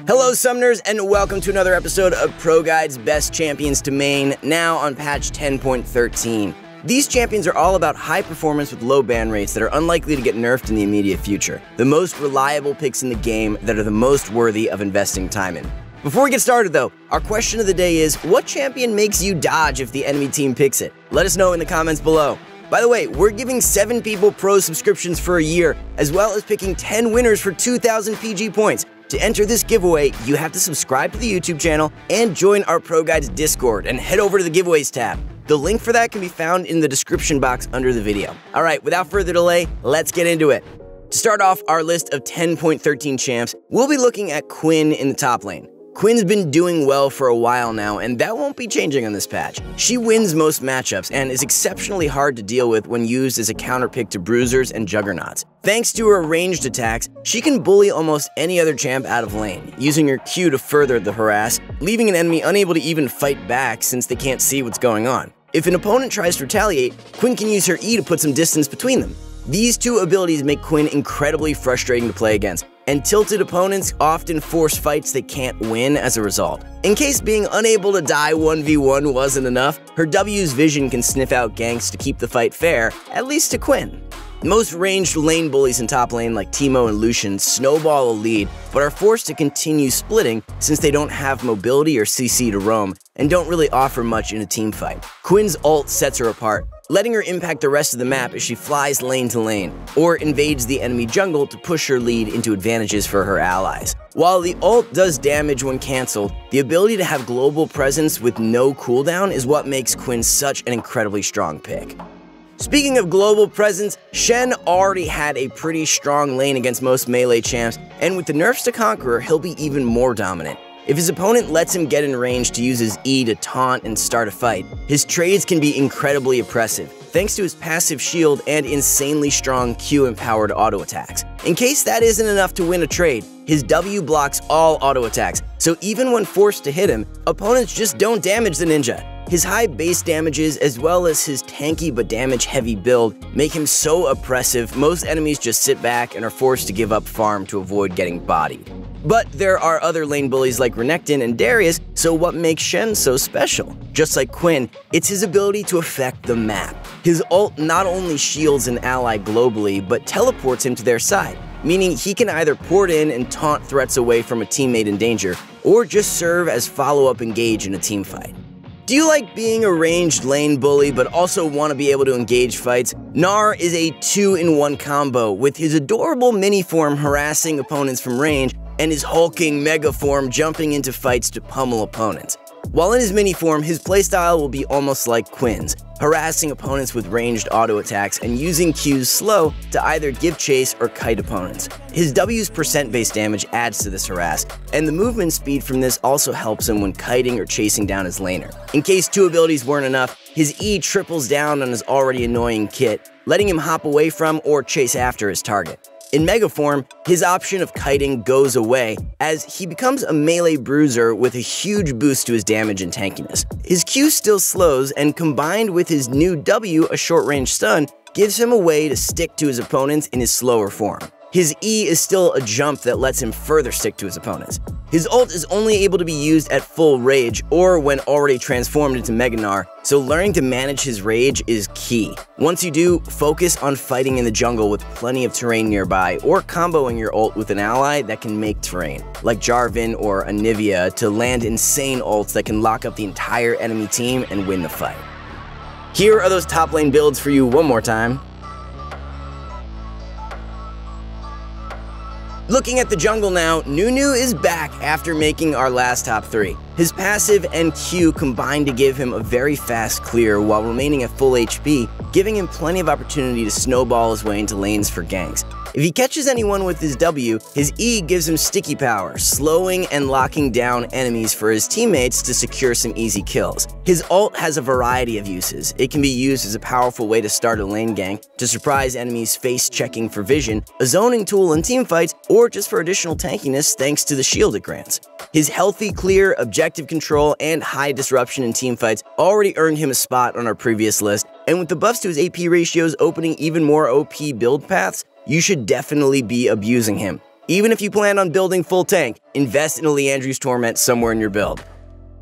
Hello Summoners, and welcome to another episode of ProGuides Best Champions to Main, now on patch 10.13. These champions are all about high performance with low ban rates that are unlikely to get nerfed in the immediate future. The most reliable picks in the game that are the most worthy of investing time in. Before we get started though, our question of the day is, what champion makes you dodge if the enemy team picks it? Let us know in the comments below. By the way, we're giving 7 people Pro subscriptions for a year, as well as picking 10 winners for 2,000 PG points. To enter this giveaway, you have to subscribe to the YouTube channel and join our ProGuides Discord and head over to the Giveaways tab. The link for that can be found in the description box under the video. Alright, without further delay, let's get into it. To start off our list of 10.13 champs, we'll be looking at Quinn in the top lane. Quinn's been doing well for a while now, and that won't be changing on this patch. She wins most matchups and is exceptionally hard to deal with when used as a counterpick to bruisers and juggernauts. Thanks to her ranged attacks, she can bully almost any other champ out of lane, using her Q to further the harass, leaving an enemy unable to even fight back since they can't see what's going on. If an opponent tries to retaliate, Quinn can use her E to put some distance between them. These two abilities make Quinn incredibly frustrating to play against, and tilted opponents often force fights they can't win as a result. In case being unable to die 1v1 wasn't enough, her W's vision can sniff out ganks to keep the fight fair, at least to Quinn. Most ranged lane bullies in top lane like Teemo and Lucian snowball a lead, but are forced to continue splitting since they don't have mobility or CC to roam, and don't really offer much in a team fight. Quinn's ult sets her apart, letting her impact the rest of the map as she flies lane to lane, or invades the enemy jungle to push her lead into advantages for her allies. While the ult does damage when cancelled, the ability to have global presence with no cooldown is what makes Quinn such an incredibly strong pick. Speaking of global presence, Shen already had a pretty strong lane against most melee champs, and with the nerfs to Conqueror, he'll be even more dominant. If his opponent lets him get in range to use his E to taunt and start a fight, his trades can be incredibly oppressive, thanks to his passive shield and insanely strong Q-empowered auto attacks. In case that isn't enough to win a trade, his W blocks all auto attacks, so even when forced to hit him, opponents just don't damage the ninja. His high base damages as well as his tanky but damage-heavy build make him so oppressive, most enemies just sit back and are forced to give up farm to avoid getting bodied. But there are other lane bullies like Renekton and Darius, so what makes Shen so special? Just like Quinn, it's his ability to affect the map. His ult not only shields an ally globally, but teleports him to their side, meaning he can either port in and taunt threats away from a teammate in danger, or just serve as follow-up engage in a team fight. Do you like being a ranged lane bully but also want to be able to engage fights? Gnar is a 2-in-1 combo, with his adorable mini form harassing opponents from range and his hulking mega form jumping into fights to pummel opponents. While in his mini form, his playstyle will be almost like Quinn's, harassing opponents with ranged auto attacks and using Q's slow to either give chase or kite opponents. His W's percent base damage adds to this harass, and the movement speed from this also helps him when kiting or chasing down his laner. In case 2 abilities weren't enough, his E triples down on his already annoying kit, letting him hop away from or chase after his target. In Mega form, his option of kiting goes away as he becomes a melee bruiser with a huge boost to his damage and tankiness. His Q still slows, and combined with his new W, a short-range stun, gives him a way to stick to his opponents in his slower form. His E is still a jump that lets him further stick to his opponents. His ult is only able to be used at full rage or when already transformed into Mega Gnar, so learning to manage his rage is key. Once you do, focus on fighting in the jungle with plenty of terrain nearby, or comboing your ult with an ally that can make terrain, like Jarvan or Anivia, to land insane ults that can lock up the entire enemy team and win the fight. Here are those top lane builds for you one more time. Looking at the jungle now, Nunu is back after making our last top 3. His passive and Q combine to give him a very fast clear while remaining at full HP, giving him plenty of opportunity to snowball his way into lanes for ganks. If he catches anyone with his W, his E gives him sticky power, slowing and locking down enemies for his teammates to secure some easy kills. His ult has a variety of uses. It can be used as a powerful way to start a lane gank, to surprise enemies face-checking for vision, a zoning tool in teamfights, or just for additional tankiness thanks to the shield it grants. His healthy, clear, objective control, and high disruption in teamfights already earned him a spot on our previous list, and with the buffs to his AP ratios opening even more OP build paths, you should definitely be abusing him. Even if you plan on building full tank, invest in a Liandry's Torment somewhere in your build.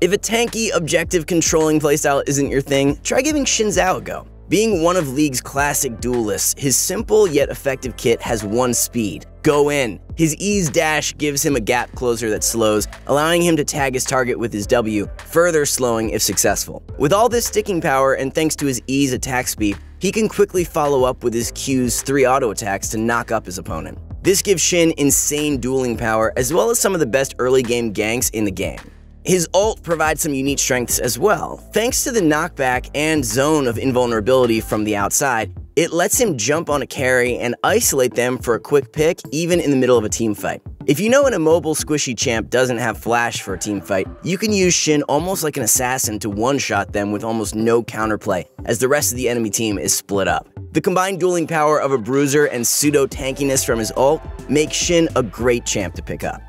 If a tanky, objective controlling playstyle isn't your thing, try giving Xin Zhao a go. Being one of League's classic duelists, his simple yet effective kit has one speed: go in. His E's dash gives him a gap closer that slows, allowing him to tag his target with his W, further slowing if successful. With all this sticking power and thanks to his E's attack speed, he can quickly follow up with his Q's 3 auto attacks to knock up his opponent. This gives Xin insane dueling power as well as some of the best early game ganks in the game. His ult provides some unique strengths as well. Thanks to the knockback and zone of invulnerability from the outside, it lets him jump on a carry and isolate them for a quick pick even in the middle of a team fight. If you know an immobile squishy champ doesn't have flash for a team fight, you can use Xin almost like an assassin to one-shot them with almost no counterplay as the rest of the enemy team is split up. The combined dueling power of a bruiser and pseudo-tankiness from his ult makes Xin a great champ to pick up.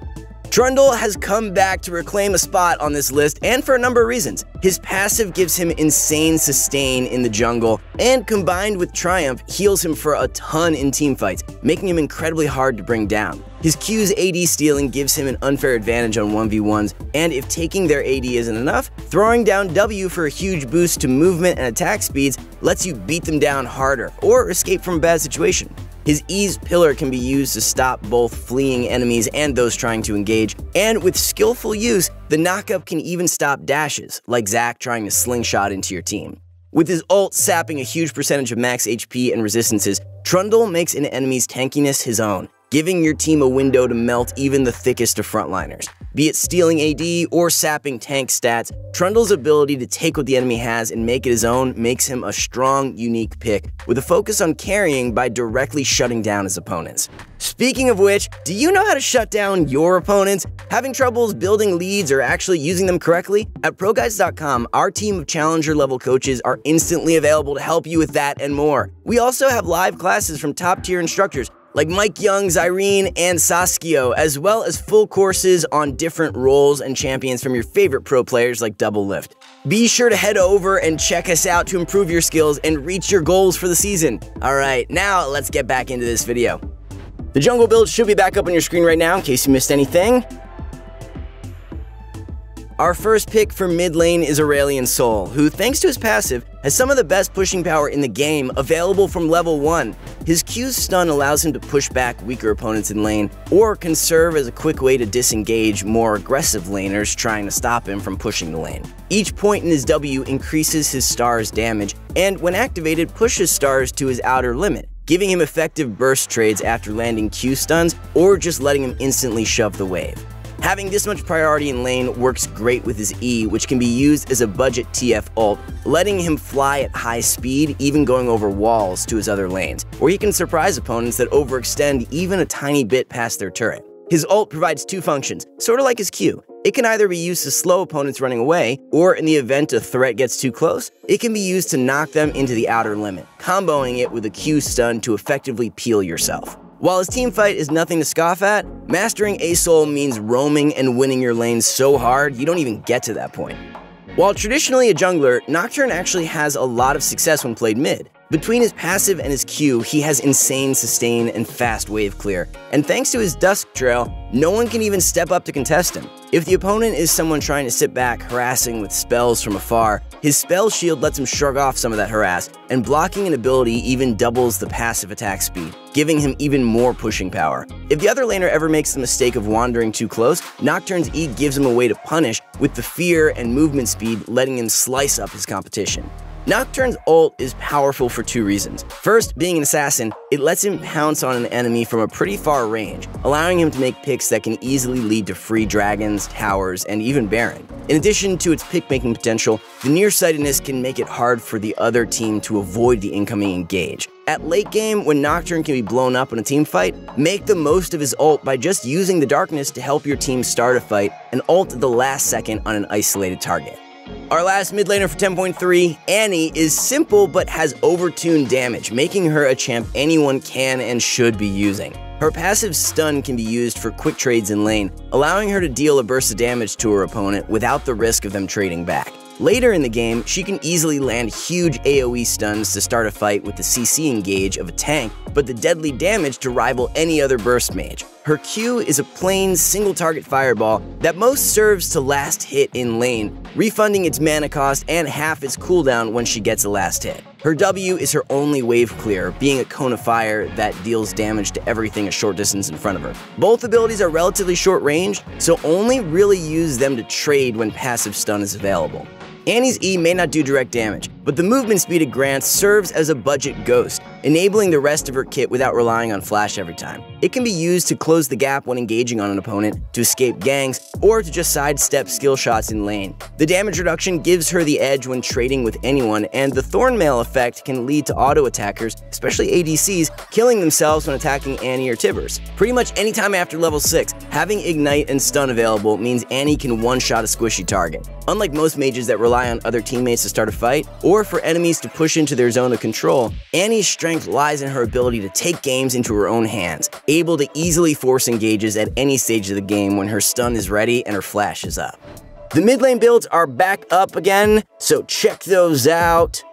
Trundle has come back to reclaim a spot on this list, and for a number of reasons. His passive gives him insane sustain in the jungle, and combined with Triumph, heals him for a ton in teamfights, making him incredibly hard to bring down. His Q's AD stealing gives him an unfair advantage on 1v1s, and if taking their AD isn't enough, throwing down W for a huge boost to movement and attack speeds lets you beat them down harder, or escape from a bad situation. His E's pillar can be used to stop both fleeing enemies and those trying to engage, and with skillful use, the knockup can even stop dashes, like Zac trying to slingshot into your team. With his ult sapping a huge percentage of max HP and resistances, Trundle makes an enemy's tankiness his own, giving your team a window to melt even the thickest of frontliners. Be it stealing AD or sapping tank stats, Trundle's ability to take what the enemy has and make it his own makes him a strong, unique pick, with a focus on carrying by directly shutting down his opponents. Speaking of which, do you know how to shut down your opponents? Having troubles building leads or actually using them correctly? At ProGuides.com, our team of challenger-level coaches are instantly available to help you with that and more. We also have live classes from top-tier instructors like Mike Young, Irene, and Saskio, as well as full courses on different roles and champions from your favorite pro players like Double Lift. Be sure to head over and check us out to improve your skills and reach your goals for the season. Alright, now let's get back into this video. The jungle build should be back up on your screen right now in case you missed anything. Our first pick for mid lane is Aurelion Sol, who, thanks to his passive, has some of the best pushing power in the game available from level 1. His Q's stun allows him to push back weaker opponents in lane, or can serve as a quick way to disengage more aggressive laners trying to stop him from pushing the lane. Each point in his W increases his star's damage, and when activated pushes stars to his outer limit, giving him effective burst trades after landing Q stuns or just letting him instantly shove the wave. Having this much priority in lane works great with his E, which can be used as a budget TF ult, letting him fly at high speed, even going over walls to his other lanes, or he can surprise opponents that overextend even a tiny bit past their turret. His ult provides two functions, sort of like his Q. It can either be used to slow opponents running away, or in the event a threat gets too close, it can be used to knock them into the outer limit, comboing it with a Q stun to effectively peel yourself. While his teamfight is nothing to scoff at, mastering a Sol means roaming and winning your lanes so hard you don't even get to that point. While traditionally a jungler, Nocturne actually has a lot of success when played mid. Between his passive and his Q, he has insane sustain and fast wave clear, and thanks to his Dusk Trail, no one can even step up to contest him. If the opponent is someone trying to sit back, harassing with spells from afar, his spell shield lets him shrug off some of that harass, and blocking an ability even doubles the passive attack speed, giving him even more pushing power. If the other laner ever makes the mistake of wandering too close, Nocturne's E gives him a way to punish, with the fear and movement speed letting him slice up his competition. Nocturne's ult is powerful for two reasons. First, being an assassin, it lets him pounce on an enemy from a pretty far range, allowing him to make picks that can easily lead to free dragons, towers, and even Baron. In addition to its pick-making potential, the nearsightedness can make it hard for the other team to avoid the incoming engage. At late game, when Nocturne can be blown up in a team fight, make the most of his ult by just using the darkness to help your team start a fight and ult at the last second on an isolated target. Our last mid laner for 10.3, Annie, is simple but has overtuned damage, making her a champ anyone can and should be using. Her passive stun can be used for quick trades in lane, allowing her to deal a burst of damage to her opponent without the risk of them trading back. Later in the game, she can easily land huge AoE stuns to start a fight with the CC engage of a tank, but the deadly damage to rival any other burst mage. Her Q is a plain single-target fireball that most serves to last hit in lane, refunding its mana cost and half its cooldown when she gets a last hit. Her W is her only wave clear, being a cone of fire that deals damage to everything a short distance in front of her. Both abilities are relatively short range, so only really use them to trade when passive stun is available. Annie's E may not do direct damage, but the movement speed it grants serves as a budget ghost, enabling the rest of her kit without relying on flash every time. It can be used to close the gap when engaging on an opponent, to escape gangs, or to just sidestep skill shots in lane. The damage reduction gives her the edge when trading with anyone, and the Thornmail effect can lead to auto attackers, especially ADCs, killing themselves when attacking Annie or Tibbers. Pretty much anytime after level 6, having Ignite and Stun available means Annie can one-shot a squishy target. Unlike most mages that rely on other teammates to start a fight, or for enemies to push into their zone of control, Annie's strength lies in her ability to take games into her own hands, able to easily force engages at any stage of the game when her stun is ready and her flash is up. The mid lane builds are back up again, so check those out.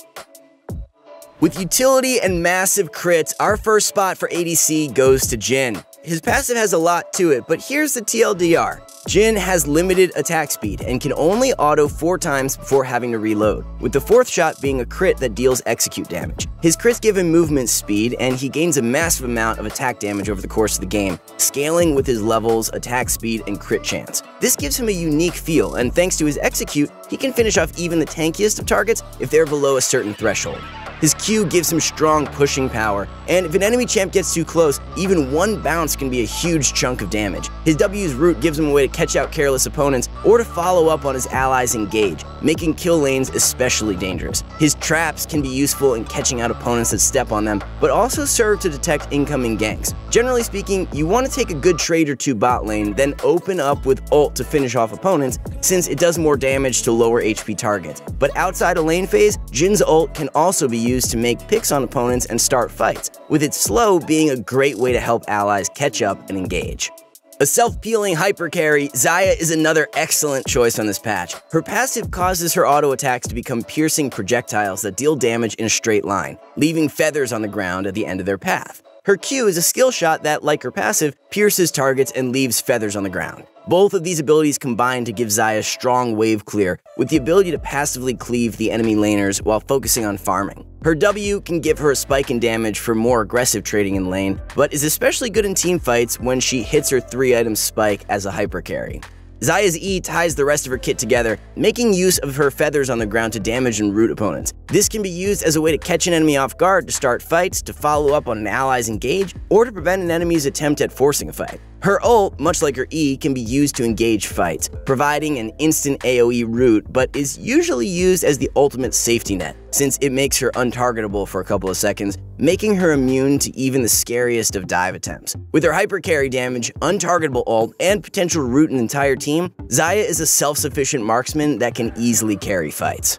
With utility and massive crits, our first spot for ADC goes to Jhin. His passive has a lot to it, but here's the TLDR. Jhin has limited attack speed and can only auto 4 times before having to reload, with the 4th shot being a crit that deals execute damage. His crits give him movement speed, and he gains a massive amount of attack damage over the course of the game, scaling with his levels, attack speed, and crit chance. This gives him a unique feel, and thanks to his execute, he can finish off even the tankiest of targets if they're below a certain threshold. His Q gives him strong pushing power, and if an enemy champ gets too close, even one bounce can be a huge chunk of damage. His W's root gives him a way to catch out careless opponents or to follow up on his allies' engage, making kill lanes especially dangerous. His traps can be useful in catching out opponents that step on them, but also serve to detect incoming ganks. Generally speaking, you want to take a good trade or 2 bot lane, then open up with ult to finish off opponents, since it does more damage to lower HP targets. But outside a lane phase, Jhin's ult can also be used to make picks on opponents and start fights, with its slow being a great way to help allies catch up and engage. A self-peeling hyper carry, Xayah is another excellent choice on this patch. Her passive causes her auto attacks to become piercing projectiles that deal damage in a straight line, leaving feathers on the ground at the end of their path. Her Q is a skill shot that, like her passive, pierces targets and leaves feathers on the ground. Both of these abilities combine to give Xayah strong wave clear, with the ability to passively cleave the enemy laners while focusing on farming. Her W can give her a spike in damage for more aggressive trading in lane, but is especially good in team fights when she hits her 3-item spike as a hyper carry. Xayah's E ties the rest of her kit together, making use of her feathers on the ground to damage and root opponents. This can be used as a way to catch an enemy off guard, to start fights, to follow up on an ally's engage, or to prevent an enemy's attempt at forcing a fight. Her ult, much like her E, can be used to engage fights, providing an instant AoE root, but is usually used as the ultimate safety net, since it makes her untargetable for a couple of seconds, making her immune to even the scariest of dive attempts. With her hyper carry damage, untargetable ult, and potential to root an entire team, Xayah is a self-sufficient marksman that can easily carry fights.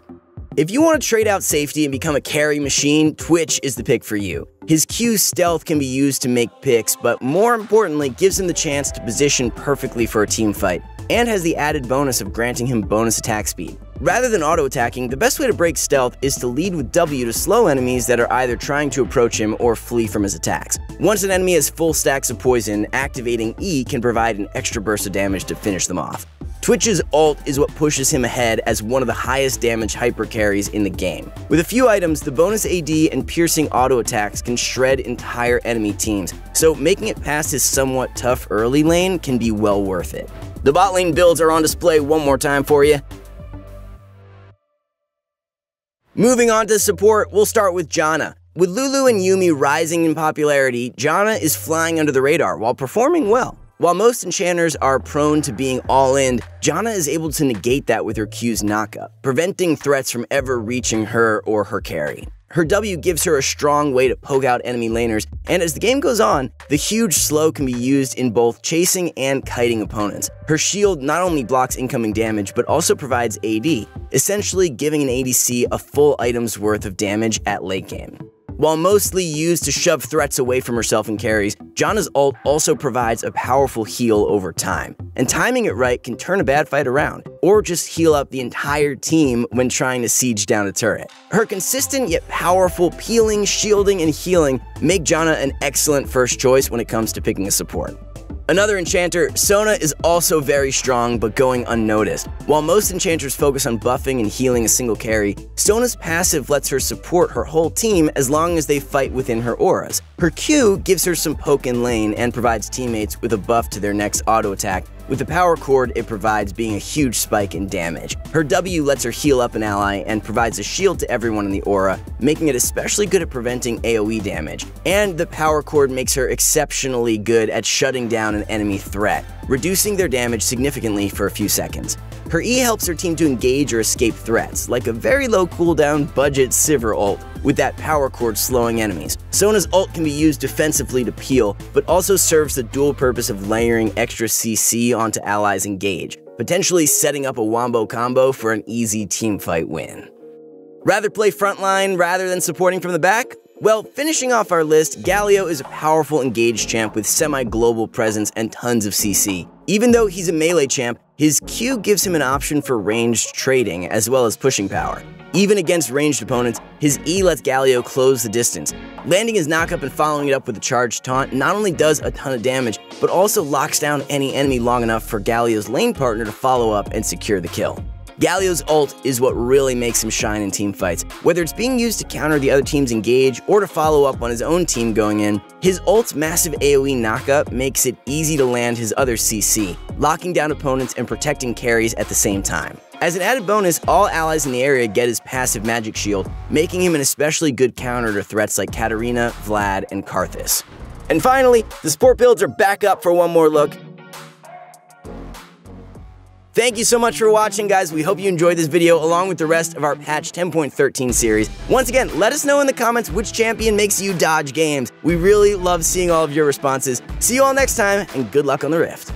If you want to trade out safety and become a carry machine, Twitch is the pick for you. His Q stealth can be used to make picks, but more importantly gives him the chance to position perfectly for a team fight, and has the added bonus of granting him bonus attack speed. Rather than auto-attacking, the best way to break stealth is to lead with W to slow enemies that are either trying to approach him or flee from his attacks. Once an enemy has full stacks of poison, activating E can provide an extra burst of damage to finish them off. Twitch's ult is what pushes him ahead as one of the highest damage hyper carries in the game. With a few items, the bonus AD and piercing auto attacks can shred entire enemy teams, so making it past his somewhat tough early lane can be well worth it. The bot lane builds are on display one more time for you. Moving on to support, we'll start with Janna. With Lulu and Yuumi rising in popularity, Janna is flying under the radar while performing well. While most enchanters are prone to being all-in, Janna is able to negate that with her Q's knockup, preventing threats from ever reaching her or her carry. Her W gives her a strong way to poke out enemy laners, and as the game goes on, the huge slow can be used in both chasing and kiting opponents. Her shield not only blocks incoming damage, but also provides AD, essentially giving an ADC a full item's worth of damage at late game. While mostly used to shove threats away from herself and carries, Janna's ult also provides a powerful heal over time, and timing it right can turn a bad fight around, or just heal up the entire team when trying to siege down a turret. Her consistent yet powerful peeling, shielding, and healing make Janna an excellent first choice when it comes to picking a support. Another enchanter, Sona, is also very strong but going unnoticed. While most enchanters focus on buffing and healing a single carry, Sona's passive lets her support her whole team as long as they fight within her auras. Her Q gives her some poke in lane and provides teammates with a buff to their next auto attack, with the power cord it provides being a huge spike in damage. Her W lets her heal up an ally and provides a shield to everyone in the aura, making it especially good at preventing AoE damage. And the power cord makes her exceptionally good at shutting down an enemy threat, reducing their damage significantly for a few seconds. Her E helps her team to engage or escape threats, like a very low cooldown budget Sivir ult, with that power cord slowing enemies. Sona's ult can be used defensively to peel, but also serves the dual purpose of layering extra CC onto allies engage, potentially setting up a wombo combo for an easy teamfight win. Rather play frontline rather than supporting from the back? Well, finishing off our list, Galio is a powerful engaged champ with semi-global presence and tons of CC. Even though he's a melee champ, his Q gives him an option for ranged trading as well as pushing power. Even against ranged opponents, his E lets Galio close the distance. Landing his knockup and following it up with a charged taunt not only does a ton of damage, but also locks down any enemy long enough for Galio's lane partner to follow up and secure the kill. Galio's ult is what really makes him shine in teamfights. Whether it's being used to counter the other team's engage or to follow up on his own team going in, his ult's massive AoE knockup makes it easy to land his other CC, locking down opponents and protecting carries at the same time. As an added bonus, all allies in the area get his passive magic shield, making him an especially good counter to threats like Katarina, Vlad, and Karthus. And finally, the support builds are back up for one more look. Thank you so much for watching, guys. We hope you enjoyed this video along with the rest of our patch 10.13 series. Once again, let us know in the comments which champion makes you dodge games. We really love seeing all of your responses. See you all next time, and good luck on the Rift.